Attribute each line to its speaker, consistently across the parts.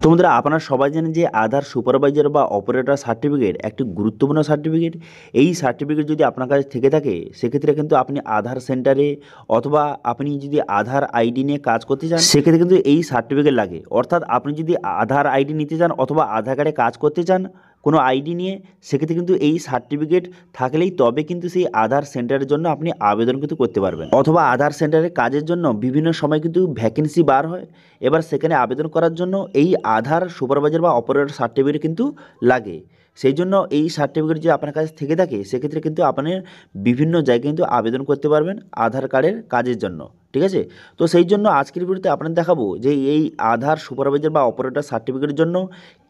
Speaker 1: তো বন্ধুরা, আপনারা সবাই জানেন যে আধার সুপারভাইজার বা অপারেটর সার্টিফিকেট একটি গুরুত্বপূর্ণ সার্টিফিকেট। এই সার্টিফিকেট যদি আপনার কাছে থেকে থাকে, সেক্ষেত্রে কিন্তু আপনি আধার সেন্টারে অথবা আপনি যদি আধার আইডি নিয়ে কাজ করতে চান, সেক্ষেত্রে কিন্তু এই সার্টিফিকেট লাগে। অর্থাৎ আপনি যদি আধার আইডি নিতে চান অথবা আধার কার্ডে কাজ করতে চান কোনো আইডি নিয়ে, সেক্ষেত্রে কিন্তু এই সার্টিফিকেট থাকলেই তবে কিন্তু সেই আধার সেন্টারের জন্য আপনি আবেদন কিন্তু করতে পারবেন। অথবা আধার সেন্টারে কাজের জন্য বিভিন্ন সময় কিন্তু ভ্যাকেন্সি বার হয়, এবার সেখানে আবেদন করার জন্য এই আধার সুপারভাইজার বা অপারেটর সার্টিফিকেট কিন্তু লাগে। সেই জন্য এই সার্টিফিকেট যদি আপনার কাছে থেকে থাকে, সেক্ষেত্রে কিন্তু আপনি বিভিন্ন জায়গায় কিন্তু আবেদন করতে পারবেন আধার কার্ডের কাজের জন্য। ঠিক আছে, তো সেই জন্য আজকের ভিডিওতে আপনাদের দেখাবো যে এই আধার সুপারভাইজার বা অপারেটর সার্টিফিকেটের জন্য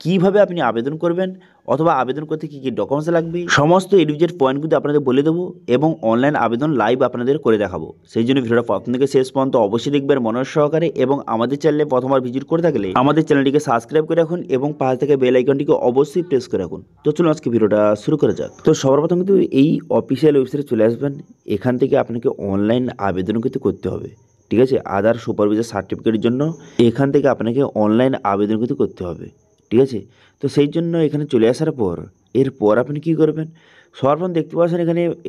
Speaker 1: কিভাবে আপনি আবেদন করবেন অথবা আবেদন করতে কী কী ডকুমেন্টস লাগবে, সমস্ত এডুকেট পয়েন্ট কিন্তু আপনাদের বলে দেবো এবং অনলাইন আবেদন লাইভ আপনাদের করে দেখাবো। সেই জন্য ভিডিওটা প্রথম থেকে শেষ পর্যন্ত অবশ্যই দেখবেন মনোযোগ সহকারে, এবং আমাদের চ্যানেলে প্রথমবার ভিজিট করে থাকলে আমাদের চ্যানেলটিকে সাবস্ক্রাইব করে রাখুন এবং পাশ থেকে বেল আইকনটিকে অবশ্যই প্রেস করে রাখুন। তো চলুন আজকে ভিডিওটা শুরু করা যাক। তো সর্বপ্রথম কিন্তু এই অফিসিয়াল ওয়েবসাইটে চলে আসবেন। এখান থেকে আপনাকে অনলাইন আবেদন কিন্তু করতে হবে। ঠিক আছে, আধার সুপারভাইজার সার্টিফিকেটের জন্য এখান থেকে আপনাকে অনলাইন আবেদন কিন্তু করতে হবে। ঠিক আছে, তো সেই জন্য এখানে চলে আসার পর এরপর আপনি কী করবেন, সর্বপ্রথম দেখতে পাচ্ছেন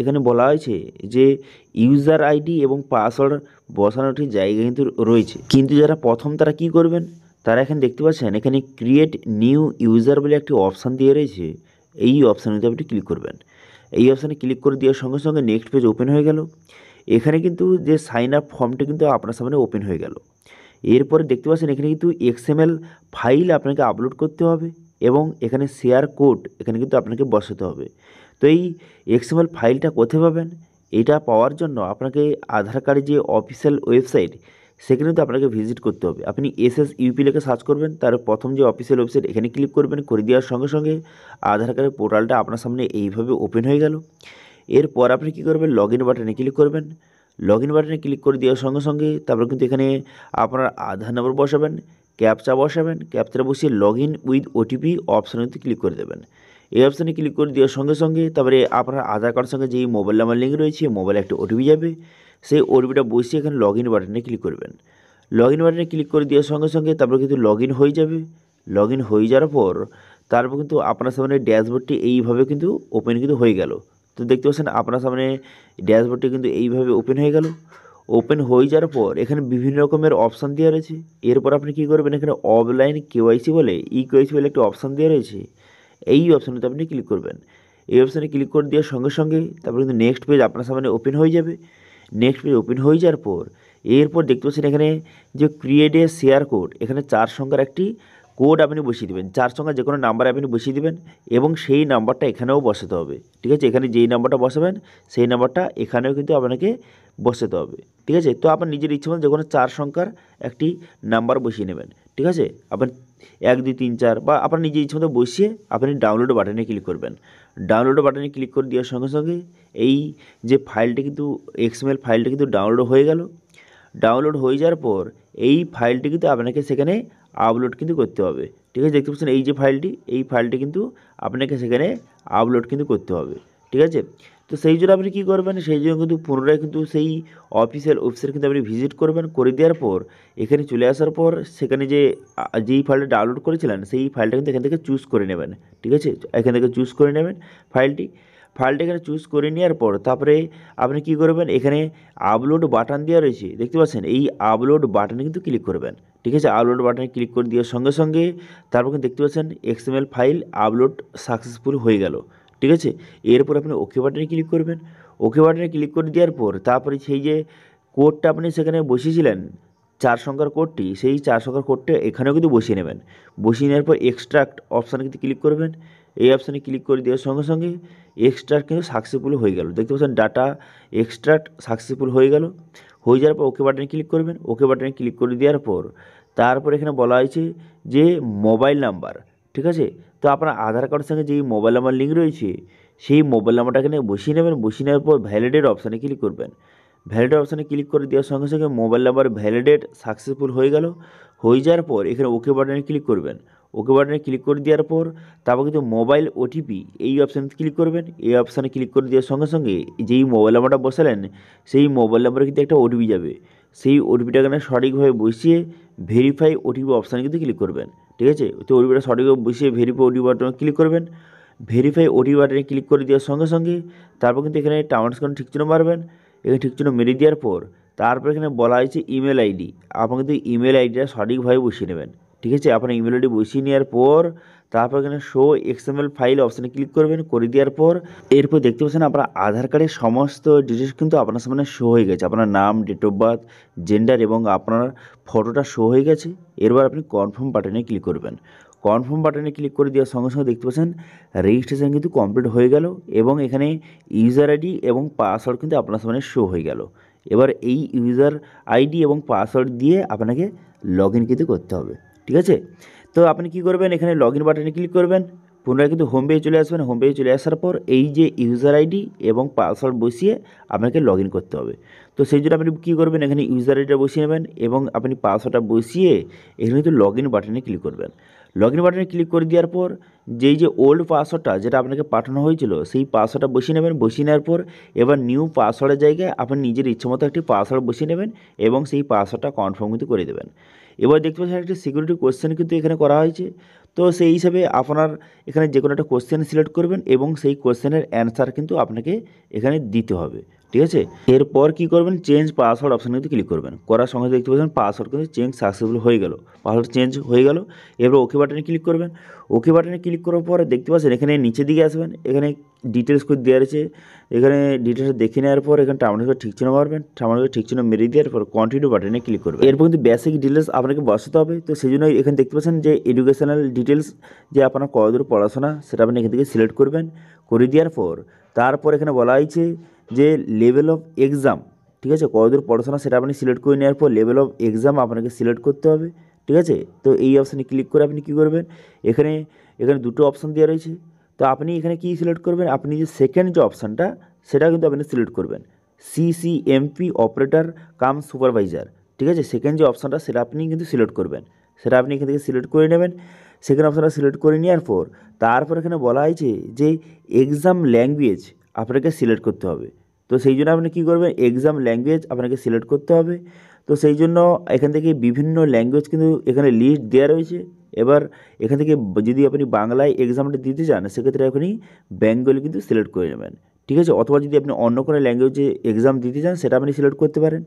Speaker 1: এখানে বলা হয়েছে যে ইউজার আইডি এবং পাসওয়ার্ড বসানোর ঠিক জায়গা কিন্তু রয়েছে, কিন্তু যারা প্রথম তারা কী করবেন, তারা এখানে দেখতে পাচ্ছেন এখানে ক্রিয়েট নিউ ইউজার বলে একটি অপশান দিয়ে রয়েছে। এই অপশানে কিন্তু আপনি ক্লিক করবেন। এই অপশানে ক্লিক করে দেওয়ার সঙ্গে সঙ্গে নেক্সট পেজ ওপেন হয়ে গেল। এখানে কিন্তু যে সাইন আপ ফর্মটা কিন্তু আপনার সামনে ওপেন হয়ে গেল। এরপরে দেখতে পাচ্ছেন এখানে কিন্তু এক্সএমএল ফাইল আপনাকে আপলোড করতে হবে এবং এখানে শেয়ার কোড এখানে কিন্তু আপনাকে বসাতে হবে। তো এই এক্সএমএল ফাইলটা কোথায় পাবেন, এটা পাওয়ার জন্য আপনাকে আধার কার্ডের যে অফিসিয়াল ওয়েবসাইট, সেখানে তো আপনাকে ভিজিট করতে হবে। আপনি SSUP লিখে সার্চ করবেন, তার প্রথম যে অফিসিয়াল ওয়েবসাইট এখানে ক্লিক করবেন। করে দেওয়ার সঙ্গে সঙ্গে আধার কার্ডের পোর্টালটা আপনার সামনে এইভাবে ওপেন হয়ে গেল। এরপর আপনি কী করবেন, লগ ইন বাটনে ক্লিক করবেন। লগ ইন বাটনে ক্লিক করে দেওয়ার সঙ্গে সঙ্গে তারপর কিন্তু এখানে আপনার আধার নম্বর বসাবেন, ক্যাপচা বসাবেন। ক্যাপচাটা বসিয়ে লগ ইন উইথ OTP অপশানে কিন্তু ক্লিক করে দেবেন। এই অপশানে ক্লিক করে দেওয়ার সঙ্গে সঙ্গে তারপরে আপনার আধার কার্ডের সঙ্গে যেই মোবাইল নাম্বার লিঙ্ক রয়েছে, মোবাইলে একটা OTP যাবে। সেই OTPটা বসিয়ে এখানে লগ ইন বাটনে ক্লিক করবেন। লগ ইন বাটনে ক্লিক করে দেওয়ার সঙ্গে সঙ্গে তারপর কিন্তু লগ ইন হয়ে যাবে। লগ ইন হয়ে যাওয়ার পর তারপর কিন্তু আপনার সামনে ড্যাশবোর্ডটি এইভাবে কিন্তু ওপেন কিন্তু হয়ে গেল। তো দেখতে পাচ্ছেন আপনার সামনে ড্যাশবোর্ডটি কিন্তু এইভাবে ওপেন হয়ে গেল। ওপেন হয়ে যাওয়ার পর এখানে বিভিন্ন রকমের অপশান দেওয়া রয়েছে। এরপর আপনি কী করবেন, এখানে অফলাইন KYC বলে KYC বলে একটি অপশান দেওয়া রয়েছে। এই অপশানেতে আপনি ক্লিক করবেন। এই অপশানে ক্লিক করে দেওয়ার সঙ্গে সঙ্গে তারপরে কিন্তু নেক্সট পেজ আপনার সামনে ওপেন হয়ে যাবে। নেক্সট পেজ ওপেন হয়ে যাওয়ার পর এরপর দেখতে পাচ্ছেন এখানে যে ক্রিয়েট এ শেয়ার কোড, এখানে 4 সংখ্যার একটি কোড আপনি বসিয়ে দেবেন। 4 সংখ্যার যে কোনো নাম্বার আপনি বসিয়ে দেবেন এবং সেই নাম্বারটা এখানেও বসাতে হবে। ঠিক আছে, এখানে যেই নাম্বারটা বসাবেন সেই নাম্বারটা এখানেও কিন্তু আপনাকে বসাতে হবে। ঠিক আছে, তো আপনার নিজের ইচ্ছে মতো যে কোনো 4 সংখ্যার একটি নাম্বার বসিয়ে নেবেন। ঠিক আছে, আপনার 1 2 3 4 বা আপনার নিজের ইচ্ছে মতো বসিয়ে আপনি ডাউনলোড বাটনে ক্লিক করবেন। ডাউনলোড বাটনে ক্লিক করে দেওয়ার সঙ্গে সঙ্গে এই যে ফাইলটি কিন্তু XML ফাইলটা কিন্তু ডাউনলোড হয়ে গেল। ডাউনলোড হয়ে যাওয়ার পর এই ফাইলটি কিন্তু আপনাকে সেখানে আপলোড কিন্তু করতে হবে। ঠিক আছে, দেখতে পাচ্ছেন এই যে ফাইলটি, এই ফাইলটি কিন্তু আপনাকে সেখানে আপলোড কিন্তু করতে হবে। ঠিক আছে, তো সেই জন্য আপনি কী করবেন, সেই জন্য কিন্তু পুনরায় কিন্তু সেই অফিসিয়াল ওয়েবসাইট কিন্তু আপনি ভিজিট করবেন। করে দেওয়ার পর এখানে চলে আসার পর সেখানে যেই ফাইলটা ডাউনলোড করেছিলেন সেই ফাইলটা কিন্তু এখান থেকে চুজ করে নেবেন। ঠিক আছে, এখান থেকে চুজ করে নেবেন ফাইলটা এখানে চুজ করে নেওয়ার পর তারপরে আপনি কী করবেন, এখানে আপলোড বাটন দেওয়া রয়েছে, দেখতে পাচ্ছেন এই আপলোড বাটনে কিন্তু ক্লিক করবেন। ঠিক আছে, আপলোড বাটনে ক্লিক করে দেওয়ার সঙ্গে সঙ্গে তারপর কিন্তু দেখতে পাচ্ছেন XML ফাইল আপলোড সাকসেসফুল হয়ে গেল। ঠিক আছে, এরপর আপনি ওকে বাটনে ক্লিক করবেন। ওকে বাটনে ক্লিক করে দেওয়ার পর তারপরে সেই যে কোডটা আপনি সেখানে বসিয়েছিলেন 4 সংখ্যার কোডটি, সেই 4 সংখ্যার কোডটা এখানেও কিন্তু বসিয়ে নেবেন। বসিয়ে নেওয়ার পর এক্সট্রাক্ট অপশানে কিন্তু ক্লিক করবেন। এই অপশানে ক্লিক করে দেওয়ার সঙ্গে সঙ্গে এক্সট্রাক্ট কিন্তু সাকসেসফুল হয়ে গেল। দেখতে পাচ্ছেন ডাটা এক্সট্রাক্ট সাকসেসফুল হয়ে গেল। হয়ে যাওয়ার পর ওকে বাটনে ক্লিক করবেন। ওকে বাটনে ক্লিক করে দেওয়ার পর তারপর এখানে বলা হয়েছে যে মোবাইল নাম্বার। ঠিক আছে, তো আপনার আধার কার্ডের সঙ্গে যেই মোবাইল নাম্বার লিঙ্ক রয়েছে সেই মোবাইল নাম্বারটা এখানে বসিয়ে নেবেন। বসিয়ে নেওয়ার পর ভ্যালিডেট অপশানে ক্লিক করবেন। ভ্যালিডেট অপশানে ক্লিক করে দেওয়ার সঙ্গে সঙ্গে মোবাইল নাম্বার ভ্যালিডেট সাকসেসফুল হয়ে গেল। হয়ে যাওয়ার পর এখানে ওকে বাটনে ক্লিক করবেন। ওকে বাটনে ক্লিক করে দেওয়ার পর তারপর কিন্তু মোবাইল OTP এই অপশানে ক্লিক করবেন। এই অপশানে ক্লিক করে দেওয়ার সঙ্গে সঙ্গে যেই মোবাইল নাম্বারটা বসালেন সেই মোবাইল নাম্বারে কিন্তু একটা OTP যাবে। সেই OTPটা এখানে সঠিকভাবে বসিয়ে ভেরিফাই OTP অপশানে কিন্তু ক্লিক করবেন। ঠিক আছে। তো ওটিপিটা সঠিকভাবে বসিয়ে ভেরিফাই ওটিপি বাটনে ক্লিক করবেন। ভেরিফাই ওটিপি বাটনে ক্লিক করে দেওয়ার সঙ্গে সঙ্গে তারপর কিন্তু এখানে টার্মস কন্ডিশন ঠিক চিহ্ন মারবেন। এখানে ঠিক চিহ্ন মেরে দেওয়ার পর তারপর এখানে বলা হয়েছে ইমেল আইডি, আপনার কিন্তু ইমেল আইডিটা সঠিকভাবে বসিয়ে নেবেন। ঠিক আছে, আপনার ইমেল আইডি বসিয়ে নেওয়ার পর তারপর এখানে শো এক্সএমএল ফাইল অপশানে ক্লিক করবেন। করে দেওয়ার পর এরপর দেখতে পাচ্ছেন আপনার আধার কার্ডের সমস্ত ডিটেলস কিন্তু আপনার সামনে শো হয়ে গেছে। আপনার নাম, ডেট অফ বার্থ, জেন্ডার এবং আপনার ফটোটা শো হয়ে গেছে। এরপর আপনি কনফার্ম বাটনে ক্লিক করবেন। কনফার্ম বাটনে ক্লিক করে দেওয়ার সঙ্গে সঙ্গে দেখতে পাচ্ছেন রেজিস্ট্রেশন কিন্তু কমপ্লিট হয়ে গেল এবং এখানে ইউজার আইডি এবং পাসওয়ার্ড কিন্তু আপনার সামনে শো হয়ে গেল। এবার এই ইউজার আইডি এবং পাসওয়ার্ড দিয়ে আপনাকে লগ ইন কিন্তু করতে হবে। ঠিক আছে, তো আপনি কি করবেন, এখানে লগ ইন বাটনে ক্লিক করবেন। পুনরায় কিন্তু হোম পেজে চলে আসবেন। হোম পেজে চলে আসার পর এই যে ইউজার আইডি এবং পাসওয়ার্ড বসিয়ে আপনাকে লগ ইন করতে হবে। তো সেই জন্য আপনি কী করবেন, এখানে ইউজার আইডিটা বসিয়ে নেবেন এবং আপনি পাসওয়ার্ডটা বসিয়ে এখানে কিন্তু লগ ইন বাটনে ক্লিক করবেন। লগ ইন বাটনে ক্লিক করে দেওয়ার পর যেই যে ওল্ড পাসওয়ার্ডটা যেটা আপনাকে পাঠানো হয়েছিল সেই পাসওয়ার্ডটা বসিয়ে নেবেন। বসিয়ে নেওয়ার পর এবার নিউ পাসওয়ার্ডের জায়গায় আপনি নিজের ইচ্ছামতো একটি পাসওয়ার্ড বসিয়ে নেবেন এবং সেই পাসওয়ার্ডটা কনফার্ম কিন্তু করে দেবেন। এবার দেখতে পাচ্ছেন একটি সিকিউরিটি কোশ্চেন কিন্তু এখানে করা হয়েছে। তো সেই হিসাবে আপনার এখানে যে কোনো একটা কোশ্চেন সিলেক্ট করবেন এবং সেই কোশ্চেনের অ্যান্সার কিন্তু আপনাকে এখানে দিতে হবে। ঠিক আছে, এরপর কী করবেন, চেঞ্জ পাসওয়ার্ড অপশানে কিন্তু ক্লিক করবেন। করার সঙ্গে দেখতে পাচ্ছেন পাসওয়ার্ড কিন্তু চেঞ্জ সাকসেসফুল হয়ে গেল, পাসওয়ার্ড চেঞ্জ হয়ে গেল। এবার ওকে বাটনে ক্লিক করবেন। ওকে বাটনে ক্লিক করার পরে দেখতে পাচ্ছেন এখানে নিচের দিকে আসবেন, এখানে ডিটেলস করে দেওয়া রয়েছে। এখানে ডিটেলস দেখে নেওয়ার পর এখানে টার্মিনাল ঠিক চিহ্ন মারবেন। টার্মিনাল ঠিক চিহ্ন মেরে দেওয়ার পর কন্টিনিউ বাটনে ক্লিক করবেন। এরপর কিন্তু বেসিক ডিটেলস আপনাকে বসাতে হবে। তো সেই জন্য এখানে দেখতে পাচ্ছেন যে এডুকেশনাল ডিটেলস, যে আপনার কতদূর পড়াশোনা সেটা আপনি এখান থেকে সিলেক্ট করবেন। করে দেওয়ার পর তারপর এখানে বলা হয়েছে যে লেভেল অফ এক্সাম, ঠিক আছে, কতদূর পড়াশোনা সেটা আপনি সিলেক্ট করে নেওয়ার পর লেভেল অফ এক্সাম আপনাকে সিলেক্ট করতে হবে। ঠিক আছে, তো এই অপশানে ক্লিক করে আপনি কী করবেন, এখানে এখানে দুটো অপশান দেওয়া রয়েছে। তো আপনি এখানে কী সিলেক্ট করবেন, আপনি যে সেকেন্ড যে অপশানটা সেটা কিন্তু আপনি সিলেক্ট করবেন, সিসিএমপি অপারেটর কাম সুপারভাইজার। ঠিক আছে, সেকেন্ড যে অপশানটা সেটা আপনি কিন্তু সিলেক্ট করবেন, সেটা আপনি এখান থেকে সিলেক্ট করে নেবেন। সেকেন্ড অপশানটা সিলেক্ট করে নেওয়ার পর তারপর এখানে বলা হয়েছে যে এক্সাম ল্যাঙ্গুয়েজ আপনাকে সিলেক্ট করতে হবে। তো সেই জন্য আপনি কী করবেন, এক্সাম ল্যাঙ্গুয়েজ আপনাকে সিলেক্ট করতে হবে। তো সেই জন্য এখান থেকে বিভিন্ন ল্যাঙ্গুয়েজ কিন্তু এখানে লিস্ট দেওয়া রয়েছে। এবার এখান থেকে যদি আপনি বাংলায় এক্সামটা দিতে চান সেক্ষেত্রে আপনি বেঙ্গলি কিন্তু সিলেক্ট করে নেবেন। ঠিক আছে, অথবা যদি আপনি অন্য কোনো ল্যাঙ্গুয়েজে এক্সাম দিতে চান সেটা আপনি সিলেক্ট করতে পারেন।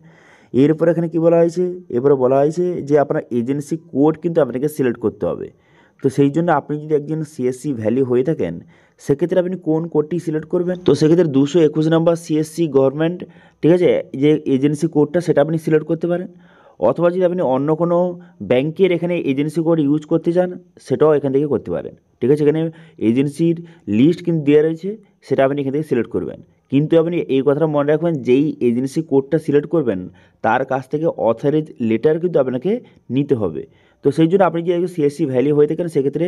Speaker 1: এরপর এখানে কী বলা হয়েছে, এবারে বলা হয়েছে যে আপনার এজেন্সি কোড কিন্তু আপনাকে সিলেক্ট করতে হবে। তো সেই জন্য আপনি যদি একজন সিএসসি ভ্যালি হয়ে থাকেন সেক্ষেত্রে আপনি কোন কোডটি সিলেক্ট করবেন, তো সেক্ষেত্রে 221 নম্বর সিএসসি গভর্নমেন্ট, ঠিক আছে, যে এজেন্সি কোডটা সেটা আপনি সিলেক্ট করতে পারেন। অথবা যদি আপনি অন্য কোনো ব্যাংকের এখানে এজেন্সি কোড ইউজ করতে চান সেটাও এখান থেকে করতে পারেন। ঠিক আছে, এখানে এজেন্সির লিস্ট কিন্তু দেওয়া রয়েছে, সেটা আপনি এখান থেকে সিলেক্ট করবেন। কিন্তু আপনি এই কথাটা মনে রাখবেন, যেই এজেন্সি কোডটা সিলেক্ট করবেন তার কাছ থেকে অথরাইজ লেটার কিন্তু আপনাকে নিতে হবে। তো সেই জন্য আপনি যদি সিএসসি ভ্যালি হয়ে থাকেন সেক্ষেত্রে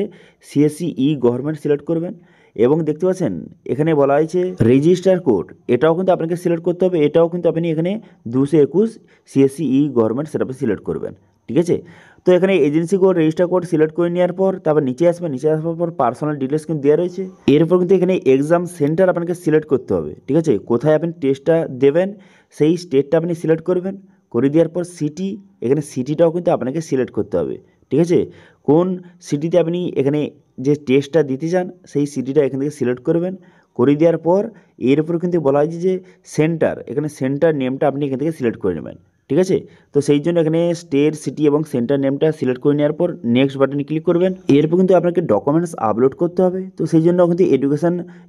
Speaker 1: সিএসসি ই গভর্নমেন্ট সিলেক্ট করবেন। এবং দেখতে পাচ্ছেন এখানে বলা হয়েছে রেজিস্টার কোড, এটাও কিন্তু আপনাকে সিলেক্ট করতে হবে। এটাও কিন্তু আপনি এখানে 221 সিএসসি ই গভর্নমেন্ট সেটা আপনি সিলেক্ট করবেন। ঠিক আছে, তো এখানে agency code, register code select করে নেওয়ার পর তারপর নিচে আসবেন। নিচে আসার পর পার্সোনাল ডিটেলস কিন্তু দেওয়া রয়েছে। এরপর কিন্তু এখানে এক্সাম সেন্টার আপনাকে সিলেক্ট করতে হবে। ঠিক আছে, কোথায় আপনি টেস্টটা দেবেন সেই স্টেটটা আপনি সিলেক্ট করবেন। করে দেওয়ার পর সিটি, এখানে সিটিটাও কিন্তু আপনাকে সিলেক্ট করতে হবে। ঠিক আছে, কোন সিটিতে আপনি এখানে যে টেস্টটা দিতে চান সেই সিটিটা এখান থেকে সিলেক্ট করবেন। করে দেওয়ার পর এর উপর কিন্তু বলা হয়েছে যে সেন্টার, এখানে সেন্টার নেমটা আপনি এখান থেকে সিলেক্ট করে নেবেন। ঠিক আছে, তো সেই জন্য এখানে স্টেট, সিটি এবং সেন্টার নেমটা সিলেক্ট করে নেওয়ার পর নেক্সট বাটনে ক্লিক করবেন। এরপর কিন্তু আপনাকে ডকুমেন্টস আপলোড করতে হবে। তো সেই জন্য কিন্তু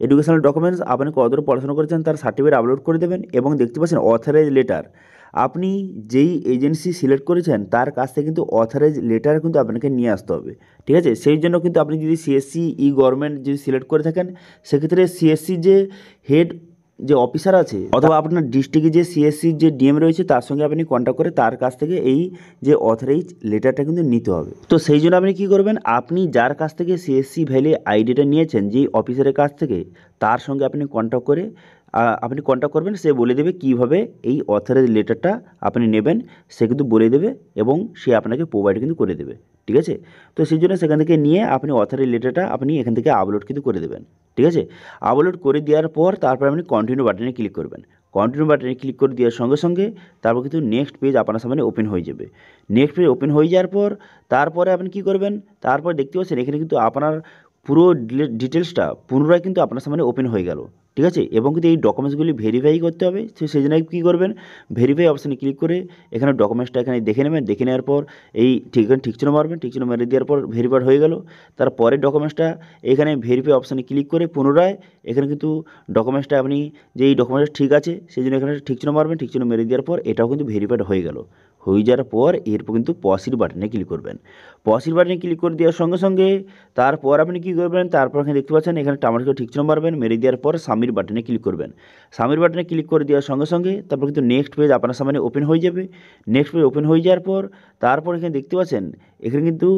Speaker 1: এডুকেশনাল ডকুমেন্টস আপনি কতদূর পড়াশোনা করেছেন তার সার্টিফিকেট আপলোড করে দেবেন। এবং দেখতে পাচ্ছেন অথরাইজ লেটার, আপনি যেই এজেন্সি সিলেক্ট করেছেন তার কাছ থেকে কিন্তু অথরাইজ লেটার কিন্তু আপনাকে নিয়ে আসতে হবে। ঠিক আছে, সেই জন্য কিন্তু আপনি যদি সিএসসি ই গভর্নমেন্ট যদি সিলেক্ট করে থাকেন সেক্ষেত্রে সিএসসি যে হেড যে অফিসার আছে অথবা আপনার ডিস্ট্রিক্টে যে সিএসসির যে ডিএম রয়েছে তার সঙ্গে আপনি কন্ট্যাক্ট করে তার কাছ থেকে এই যে অথরাইজ লেটারটা কিন্তু নিতে হবে। তো সেই জন্য আপনি কী করবেন, আপনি যার কাছ থেকে সিএসসি ভ্যালি আইডিটা নিয়েছেন যেই অফিসারের কাছ থেকে তার সঙ্গে আপনি কন্ট্যাক্ট করে আপনি কন্ট্যাক্ট করবেন, সে বলে দেবে কীভাবে এই অথরাইজ লেটারটা আপনি নেবেন, সে কিন্তু বলে দেবে এবং সে আপনাকে প্রোভাইড কিন্তু করে দেবে। ঠিক আছে, তো সেই জন্য সেখান থেকে নিয়ে আপনি অথরাইজ লেটারটা আপনি এখান থেকে আপলোড কিন্তু করে দেবেন। ঠিক আছে, আপলোড করে দেওয়ার পর তারপর আপনি কন্টিনিউ বাটনে ক্লিক করবেন। কন্টিনিউ বাটনে ক্লিক করে দেওয়ার সঙ্গে সঙ্গে তারপর কিন্তু নেক্সট পেজ আপনার সামনে ওপেন হয়ে যাবে। নেক্সট পেজ ওপেন হয়ে যাওয়ার পর তারপরে আপনি কী করবেন, তারপর দেখতে পাচ্ছেন এখানে কিন্তু আপনার পুরো ডিটেলসটা পুনরায় কিন্তু আপনার সামনে ওপেন হয়ে গেল। ঠিক আছে, এবং কিন্তু এই ডকুমেন্টসগুলি ভেরিফাই করতে হবে, সেই জন্য কী করবেন, ভেরিফাই অপশানে ক্লিক করে এখানে ডকুমেন্টসটা এখানে দেখে নেবেন। দেখে নেওয়ার পর এই ঠিক চিহ্ন মারবেন, ঠিক চিহ্ন মেরে দেওয়ার পর ভেরিফাইড হয়ে গেল। তারপরের ডকুমেন্টসটা এখানে ভেরিফাই অপশানে ক্লিক করে পুনরায় এখানে কিন্তু ডকুমেন্টসটা আপনি যে এই ডকুমেন্টসটা ঠিক আছে সেই জন্য এখানে ঠিক চিহ্ন মারবেন, ঠিক চিহ্ন মেরে দেওয়ার পর এটাও কিন্তু ভেরিফাইড হয়ে গেল। হয়ে যাওয়ার পর এরপর কিন্তু পসিড বাটনে ক্লিক করবেন। পসিড বাটনে ক্লিক করে দেওয়ার সঙ্গে সঙ্গে তারপর আপনি কী করবেন, তারপর এখানে দেখতে পাচ্ছেন এখানে টামারকে ঠিক চিহ্ন মারবেন, মেরে দেওয়ার পর সাবমিট বাটনে ক্লিক করবেন। সাবমিট বাটনে ক্লিক করে দেওয়ার সঙ্গে সঙ্গে তারপর কিন্তু নেক্সট পেজ আপনার সামনে ওপেন হয়ে যাবে। নেক্সট পেজ ওপেন হয়ে যাওয়ার পর তারপর এখানে দেখতে পাচ্ছেন এখানে কিন্তু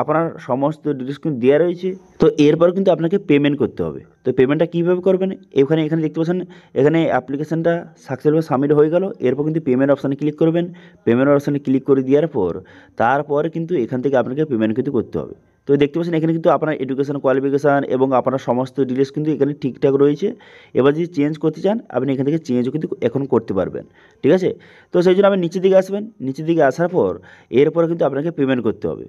Speaker 1: আপনার সমস্ত ডিটেলস কিন্তু দেওয়া রয়েছে। তো এরপর কিন্তু আপনাকে পেমেন্ট করতে হবে। তো পেমেন্টটা কীভাবে করবেন, এখানে দেখতে পাচ্ছেন এখানে অ্যাপ্লিকেশানটা সাকসেসফুল সাবমিট হয়ে গেল। এরপর কিন্তু পেমেন্ট অপশানে ক্লিক করবেন। পেমেন্ট অপশানে ক্লিক করে দেওয়ার পর তারপরে কিন্তু এখান থেকে আপনাকে পেমেন্ট কিন্তু করতে হবে। তো দেখতে পাচ্ছেন এখানে কিন্তু আপনার এডুকেশন কোয়ালিফিকেশান এবং আপনার সমস্ত ডিটেলস কিন্তু এখানে ঠিকঠাক রয়েছে। এবার যদি চেঞ্জ করতে চান আপনি এখান থেকে চেঞ্জও কিন্তু এখন করতে পারবেন। ঠিক আছে, তো সেই জন্য আপনি নিচের দিকে আসবেন। নিচের দিকে আসার পর এরপরে কিন্তু আপনাকে পেমেন্ট করতে হবে।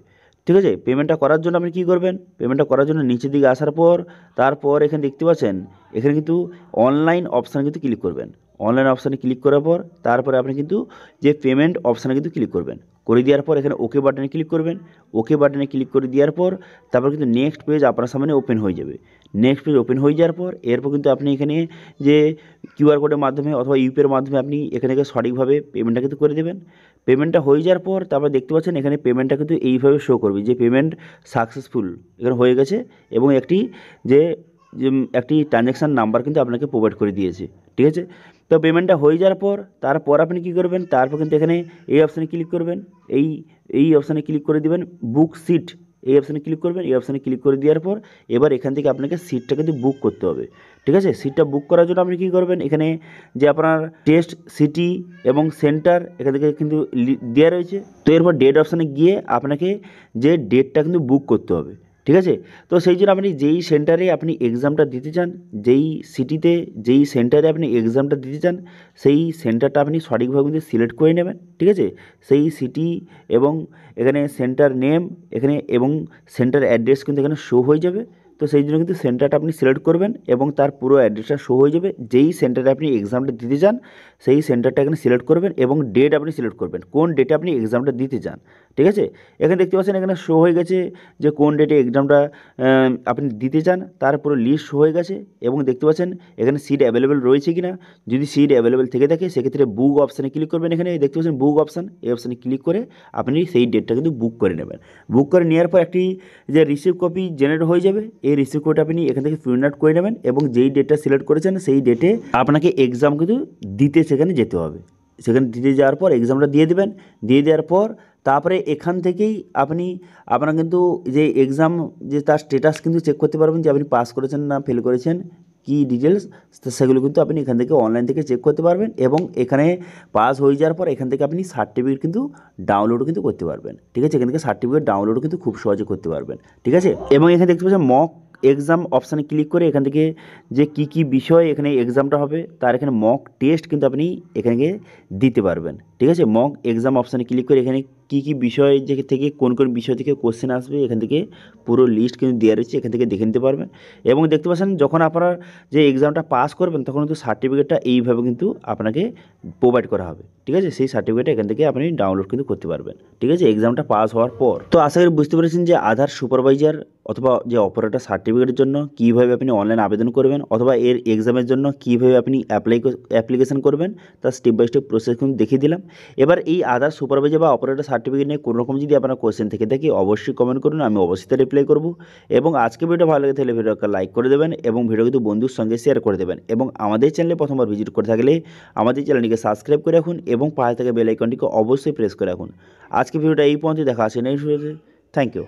Speaker 1: ঠিক আছে, পেমেন্টটা করার জন্য আপনি কী করবেন, পেমেন্টটা করার জন্য নিচের দিকে আসার পর তারপর এখানে দেখতে পাচ্ছেন এখানে কিন্তু অনলাইন অপশানে কিন্তু ক্লিক করবেন। অনলাইন অপশানে ক্লিক করার পর তারপরে আপনি কিন্তু যে পেমেন্ট অপশানে কিন্তু ক্লিক করবেন। করে দেওয়ার পর এখানে ওকে বাটনে ক্লিক করবেন। ওকে বাটনে ক্লিক করে দেওয়ার পর তারপর কিন্তু নেক্সট পেজ আপনার সামনে ওপেন হয়ে যাবে। নেক্সট পেজ ওপেন হয়ে যাওয়ার পর এরপর কিন্তু আপনি এখানে যে কিউআর কোডের মাধ্যমে অথবা ইউপিআইয়ের মাধ্যমে আপনি এখানে সঠিকভাবে পেমেন্টটা কিন্তু করে দেবেন। পেমেন্টটা হয়ে যাওয়ার পর তারপর দেখতে পাচ্ছেন এখানে পেমেন্টটা কিন্তু এইভাবে শো করবে যে পেমেন্ট সাকসেসফুল এখানে হয়ে গেছে এবং একটি একটি ট্রানজ্যাকশান নাম্বার কিন্তু আপনাকে প্রোভাইড করে দিয়েছে। ঠিক আছে, তো পেমেন্টটা হয়ে যাওয়ার পর তারপর আপনি কী করবেন, তারপর কিন্তু এখানে এই অপশানে ক্লিক করবেন। এই অপশানে ক্লিক করে দেবেন বুক সিট, এই অপশানে ক্লিক করবেন। এই অপশানে ক্লিক করে দেওয়ার পর এবার এখান থেকে আপনাকে সিটটা কিন্তু বুক করতে হবে। ঠিক আছে, সিটটা বুক করার জন্য আপনি কী করবেন, এখানে যে আপনার টেস্ট সিটি এবং সেন্টার এখান থেকে কিন্তু দেওয়া রয়েছে। তো এরপর ডেট অপশানে গিয়ে আপনাকে যে ডেটটা কিন্তু বুক করতে হবে। ঠিক আছে, তো সেই জন্য আপনি যেই সেন্টারে আপনি এক্সামটা দিতে চান, যেই সিটিতে যেই সেন্টারে আপনি এক্সামটা দিতে চান সেই সেন্টারটা আপনি সঠিকভাবে কিন্তু সিলেক্ট করে নেবেন। ঠিক আছে, সেই সিটি এবং এখানে সেন্টার নেম এখানে এবং সেন্টার অ্যাড্রেস কিন্তু এখানে শো হয়ে যাবে। তো সেই জন্য কিন্তু সেন্টারটা আপনি সিলেক্ট করবেন এবং তার পুরো অ্যাড্রেসটা শো হয়ে যাবে। যেই সেন্টারে আপনি এক্সামটা দিতে চান সেই সেন্টারটা এখানে সিলেক্ট করবেন এবং ডেট আপনি সিলেক্ট করবেন, কোন ডেটে আপনি এক্সামটা দিতে চান। ঠিক আছে, এখানে দেখতে পাচ্ছেন এখানে শো হয়ে গেছে যে কোন ডেটে এক্সামটা আপনি দিতে চান তার পুরো লিস্ট শো হয়ে গেছে এবং দেখতে পাচ্ছেন এখানে সিট অ্যাভেলেবেল রয়েছে কি না। যদি সিট অ্যাভেলেবেল থেকে থাকে সেক্ষেত্রে বুক অপশানে ক্লিক করবেন। এখানে দেখতে পাচ্ছেন বুক অপশান, এই অপশানে ক্লিক করে আপনি সেই ডেটটা কিন্তু বুক করে নেবেন। বুক করে নেওয়ার পর একটি যে রিসিভ কপি জেনারেট হয়ে যাবে, এই রিসিভ কপিটা আপনি এখান থেকে প্রিন্ট আউট করে নেবেন এবং যেই ডেটটা সিলেক্ট করেছেন সেই ডেটে আপনাকে এক্সাম কিন্তু দিতে সেখানে যেতে হবে। সেখানে দিতে যাওয়ার পর এক্সামটা দিয়ে দেবেন। দিয়ে দেওয়ার পর তারপরে এখান থেকেই আপনার কিন্তু যে এক্সাম যে তার স্ট্যাটাস কিন্তু চেক করতে পারবেন যে আপনি পাস করেছেন না ফেল করেছেন, কী ডিটেলস সেগুলো কিন্তু আপনি এখান থেকে অনলাইন থেকে চেক করতে পারবেন এবং এখানে পাস হয়ে যাওয়ার পর এখান থেকে আপনি সার্টিফিকেট কিন্তু ডাউনলোডও কিন্তু করতে পারবেন। ঠিক আছে, এখান থেকে সার্টিফিকেট ডাউনলোডও কিন্তু খুব সহজে করতে পারবেন। ঠিক আছে, এবং এখানে দেখতে পাচ্ছেন মক এক্সাম অপশানে ক্লিক করে এখান থেকে যে কী বিষয় এখানে এক্সামটা হবে তার এখানে মক টেস্ট কিন্তু আপনি এখানে দিতে পারবেন। ঠিক আছে, মক এক্সাম অপশানে ক্লিক করে এখানে কী বিষয় থেকে কোন বিষয় থেকে কোশ্চেন আসবে এখান থেকে পুরো লিস্ট কিন্তু দেওয়া রয়েছে, এখান থেকে দেখে নিতে পারবেন। এবং দেখতে পাচ্ছেন যখন আপনার যে এক্সামটা পাস করবেন তখন কিন্তু সার্টিফিকেটটা এইভাবে কিন্তু আপনাকে প্রোভাইড করা হবে। ঠিক আছে, সেই সার্টিফিকেটটা এখান থেকে আপনি ডাউনলোড কিন্তু করতে পারবেন। ঠিক আছে, এক্সামটা পাস হওয়ার পর। তো আশা করি বুঝতে পেরেছেন যে আধার সুপারভাইজার অথবা যে অপারেটর সার্টিফিকেটের জন্য কীভাবে আপনি অনলাইন আবেদন করবেন অথবা এর এক্সামের জন্য কীভাবে আপনি অ্যাপ্লিকেশন করবেন তার স্টেপ বাই স্টেপ প্রসেস কিন্তু দেখিয়ে দিলাম। এবার এই আধার সুপারভাইজার বা অপারেটর সার্টিফিকেট নিয়ে কোনো রকম যদি আপনার কোয়েশ্চেন থেকে থাকে অবশ্যই কমেন্ট করুন, আমি অবশ্যই তা রিপ্লাই করব। এবং আজকে ভিডিও ভালো লাগে তাহলে ভিডিওকে লাইক করে দেবেন এবং ভিডিও কিন্তু বন্ধুর সঙ্গে শেয়ার করে দেবেন এবং আমাদের চ্যানেলে প্রথমবার ভিজিট করে থাকলে আমাদের চ্যানেলটিকে সাবস্ক্রাইব করে রাখুন এবং পাশে থাকা বেল আইকনটিকে অবশ্যই প্রেস করে রাখুন। আজকে ভিডিওটা এই পর্যন্ত দেখা আছে নেক্সট ভিডিওতে। Thank you.